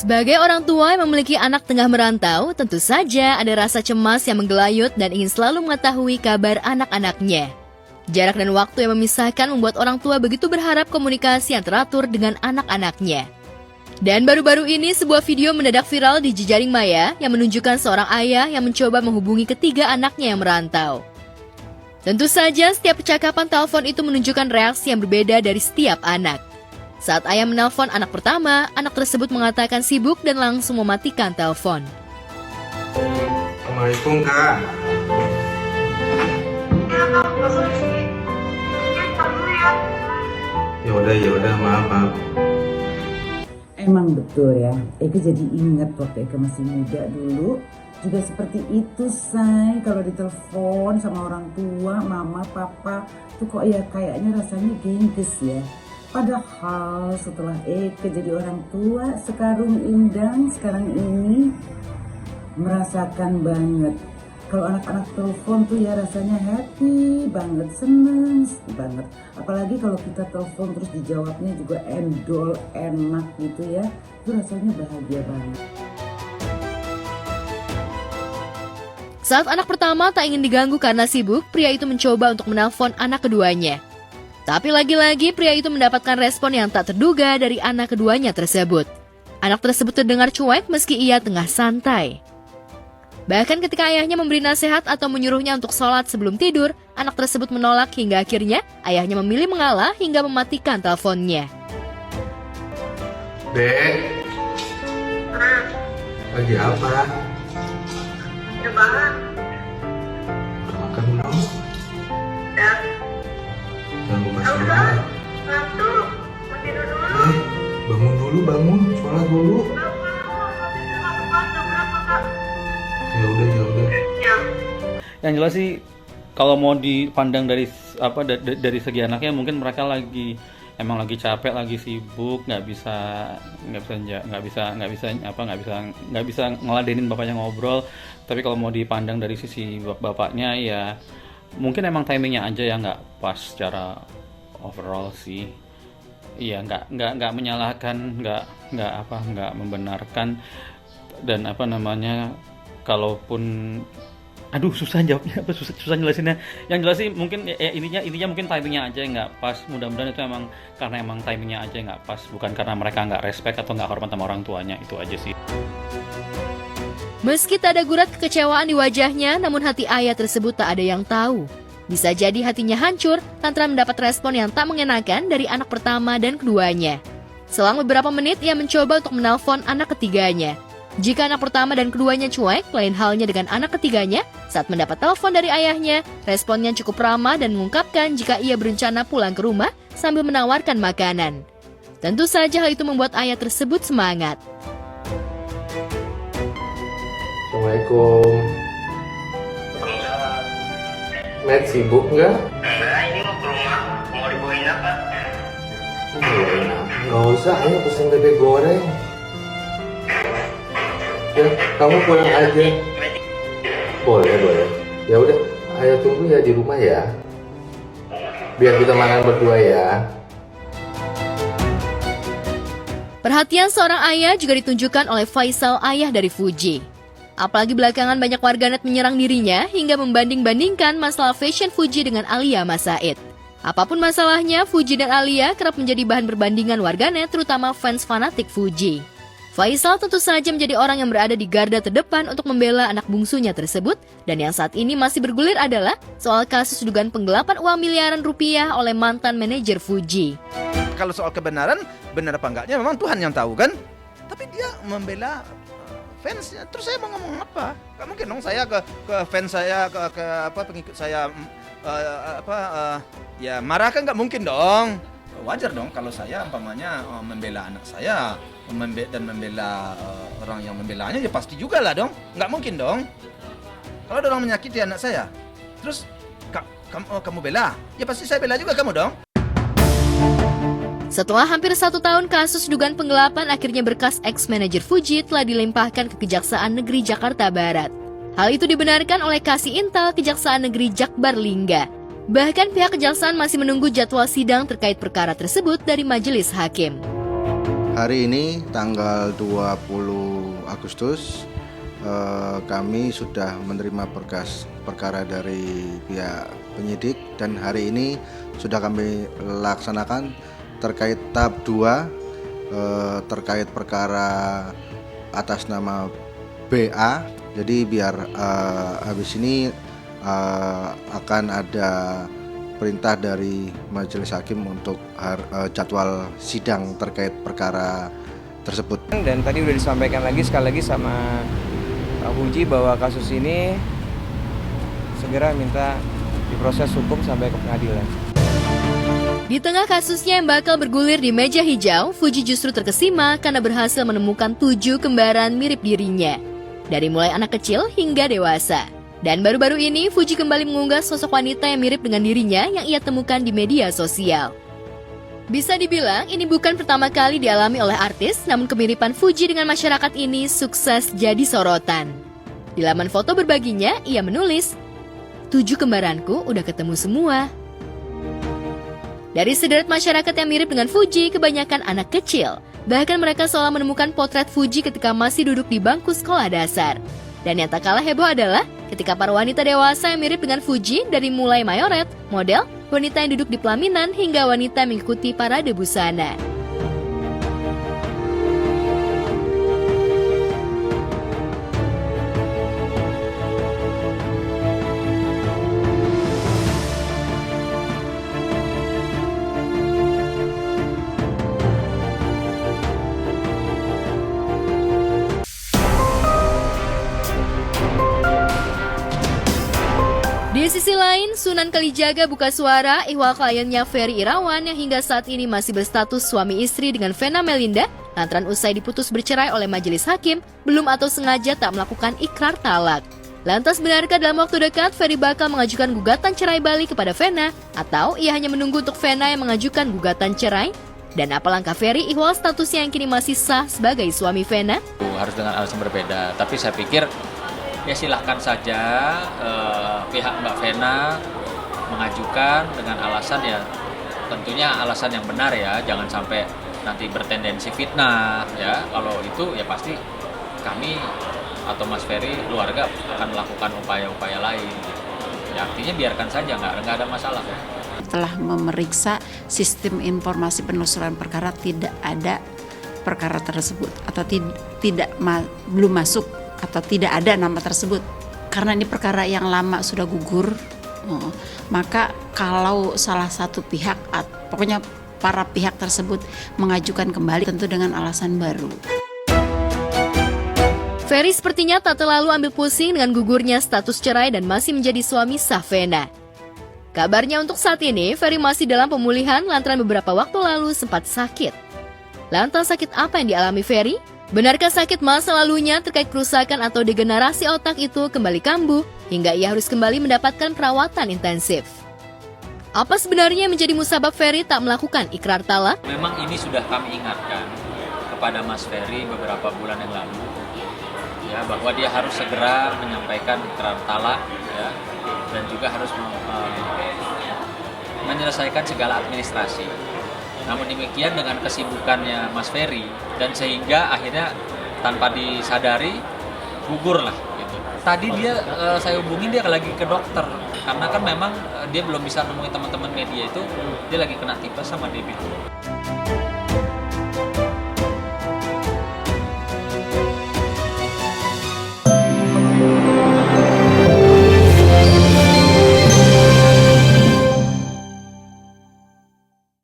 Sebagai orang tua yang memiliki anak tengah merantau, tentu saja ada rasa cemas yang menggelayut dan ingin selalu mengetahui kabar anak-anaknya. Jarak dan waktu yang memisahkan membuat orang tua begitu berharap komunikasi yang teratur dengan anak-anaknya. Dan baru-baru ini sebuah video mendadak viral di jejaring maya yang menunjukkan seorang ayah yang mencoba menghubungi ketiga anaknya yang merantau. Tentu saja setiap percakapan telepon itu menunjukkan reaksi yang berbeda dari setiap anak. Saat ayah menelpon anak pertama, anak tersebut mengatakan sibuk dan langsung mematikan telepon. Assalamualaikum, Kak. Ya udah, maaf. Emang betul ya, Eka jadi ingat waktu Eka masih muda dulu juga seperti itu, say. Kalau ditelepon sama orang tua, mama, papa, tuh kok ya kayaknya rasanya gengges ya. Padahal setelah Eka jadi orang tua, sekarang ini merasakan banget. Kalau anak-anak telepon tuh ya rasanya happy banget, seneng banget. Apalagi kalau kita telepon terus dijawabnya juga endol, enak gitu ya. Itu rasanya bahagia banget. Saat anak pertama tak ingin diganggu karena sibuk, pria itu mencoba untuk menelpon anak keduanya. Tapi lagi-lagi pria itu mendapatkan respon yang tak terduga dari anak keduanya tersebut. Anak tersebut terdengar cuek meski ia tengah santai. Bahkan ketika ayahnya memberi nasihat atau menyuruhnya untuk sholat sebelum tidur, anak tersebut menolak hingga akhirnya ayahnya memilih mengalah hingga mematikan teleponnya. Dek, lagi apa? Ya banget. Makan dong. Ya. Jangan lupa Udah. sholat. Ngantuk. Mau tidur dulu. Bangun, sholat dulu. Berapa? Mau tidur ngantuk berapa, Kak? Ya udah. Ya. Yang jelas sih kalau mau dipandang dari dari segi anaknya, mungkin mereka lagi capek, lagi sibuk, nggak bisa ngeladenin bapaknya ngobrol. Tapi kalau mau dipandang dari sisi bapaknya ya mungkin emang timingnya aja ya nggak pas secara overall sih. Iya, nggak menyalahkan, nggak membenarkan, dan kalaupun susah jawabnya, susah jelasinnya. Yang jelas sih mungkin intinya mungkin timingnya aja nggak pas. Mudah-mudahan itu karena timingnya aja nggak pas, bukan karena mereka nggak respect atau nggak hormat sama orang tuanya. Itu aja sih. Meski tak ada gurat kekecewaan di wajahnya, namun hati ayah tersebut tak ada yang tahu. Bisa jadi hatinya hancur lantaran mendapat respon yang tak mengenakan dari anak pertama dan keduanya. Selang beberapa menit ia mencoba untuk menelpon anak ketiganya. Jika anak pertama dan keduanya cuek, lain halnya dengan anak ketiganya. Saat mendapat telepon dari ayahnya, responnya cukup ramah dan mengungkapkan jika ia berencana pulang ke rumah sambil menawarkan makanan. Tentu saja hal itu membuat ayah tersebut semangat. Assalamualaikum. Matt sibuk nggak? Nah, ini mau ke rumah. Mau dibawain apa? Nggak usah, ayo pesen bebek goreng. Ya, kamu pulang aja. Boleh. Ya udah, ayo tunggu ya di rumah ya. Biar kita makan berdua ya. Perhatian seorang ayah juga ditunjukkan oleh Faisal, ayah dari Fuji. Apalagi belakangan banyak warganet menyerang dirinya hingga membanding-bandingkan masalah fashion Fuji dengan Alia Mas Said. Apapun masalahnya, Fuji dan Alia kerap menjadi bahan perbandingan warganet, terutama fans fanatik Fuji. Faisal tentu saja menjadi orang yang berada di garda terdepan untuk membela anak bungsunya tersebut, dan yang saat ini masih bergulir adalah soal kasus dugaan penggelapan uang miliaran rupiah oleh mantan manajer Fuji. Kalau soal kebenaran, benar apa enggaknya memang Tuhan yang tahu kan? Tapi dia membela fansnya, terus saya mau ngomong apa? Gak mungkin dong saya ke fans saya, ke pengikut saya ya marah kan, nggak mungkin dong. Wajar dong kalau saya umpamanya membela anak saya dan membela orang yang membelanya, ya pasti juga lah dong. Nggak mungkin dong. Kalau ada orang menyakiti anak saya, terus kamu bela, ya pasti saya bela juga kamu dong. Setelah hampir 1 tahun kasus dugaan penggelapan, akhirnya berkas ex-manajer Fuji telah dilimpahkan ke Kejaksaan Negeri Jakarta Barat. Hal itu dibenarkan oleh Kasih Intel Kejaksaan Negeri Jakbar Lingga. Bahkan pihak kejaksaan masih menunggu jadwal sidang terkait perkara tersebut dari majelis hakim. Hari ini tanggal 20 Agustus kami sudah menerima berkas perkara dari pihak penyidik dan hari ini sudah kami laksanakan terkait tahap 2 terkait perkara atas nama BA. Jadi biar habis ini akan ada perintah dari majelis hakim untuk jadwal sidang terkait perkara tersebut. Dan tadi udah disampaikan lagi sekali lagi sama Pak Fuji bahwa kasus ini segera minta diproses hukum sampai ke pengadilan. Di tengah kasusnya yang bakal bergulir di meja hijau, Fuji justru terkesima karena berhasil menemukan 7 kembaran mirip dirinya. Dari mulai anak kecil hingga dewasa. Dan baru-baru ini, Fuji kembali mengunggah sosok wanita yang mirip dengan dirinya yang ia temukan di media sosial. Bisa dibilang, ini bukan pertama kali dialami oleh artis, namun kemiripan Fuji dengan masyarakat ini sukses jadi sorotan. Di laman foto berbaginya, ia menulis, 7 kembaranku udah ketemu semua. Dari sederet masyarakat yang mirip dengan Fuji, kebanyakan anak kecil. Bahkan mereka seolah menemukan potret Fuji ketika masih duduk di bangku sekolah dasar. Dan yang tak kalah heboh adalah ketika para wanita dewasa yang mirip dengan Fuji dari mulai mayoret, model, wanita yang duduk di pelaminan hingga wanita yang mengikuti parade busana. Di sisi lain, Sunan Kalijaga buka suara ihwal kliennya Ferry Irawan yang hingga saat ini masih berstatus suami istri dengan Vena Melinda lantaran usai diputus bercerai oleh majelis hakim, belum atau sengaja tak melakukan ikrar talak. Lantas benarkah dalam waktu dekat Ferry bakal mengajukan gugatan cerai balik kepada Vena atau ia hanya menunggu untuk Vena yang mengajukan gugatan cerai? Dan apa langkah Ferry ihwal statusnya yang kini masih sah sebagai suami Vena? Harus dengan alasan berbeda, tapi saya pikir ya silahkan saja pihak Mbak Vena mengajukan dengan alasan ya tentunya alasan yang benar ya, jangan sampai nanti bertendensi fitnah ya. Kalau itu ya pasti kami atau Mas Ferry keluarga akan melakukan upaya-upaya lain. Ya artinya biarkan saja, nggak ada masalah. Setelah memeriksa sistem informasi penelusuran perkara tidak ada perkara tersebut atau belum masuk atau tidak ada nama tersebut. Karena ini perkara yang lama sudah gugur, maka kalau salah satu pihak, pokoknya para pihak tersebut mengajukan kembali tentu dengan alasan baru. Ferry sepertinya tak terlalu ambil pusing dengan gugurnya status cerai dan masih menjadi suami sah Vena. Kabarnya untuk saat ini, Ferry masih dalam pemulihan lantaran beberapa waktu lalu sempat sakit. Lantas sakit apa yang dialami Ferry? Benarkah sakit masa lalunya terkait kerusakan atau degenerasi otak itu kembali kambuh hingga ia harus kembali mendapatkan perawatan intensif? Apa sebenarnya yang menjadi musabab Ferry tak melakukan ikrar talak? Memang ini sudah kami ingatkan kepada Mas Ferry beberapa bulan yang lalu, ya, bahwa dia harus segera menyampaikan ikrar talak, ya, dan juga harus menyelesaikan segala administrasi. Namun demikian dengan kesibukannya Mas Ferry dan sehingga akhirnya tanpa disadari gugurlah gitu. Tadi saya hubungin dia lagi ke dokter karena kan memang dia belum bisa nemuin teman-teman media itu, dia lagi kena tipes sama DBD.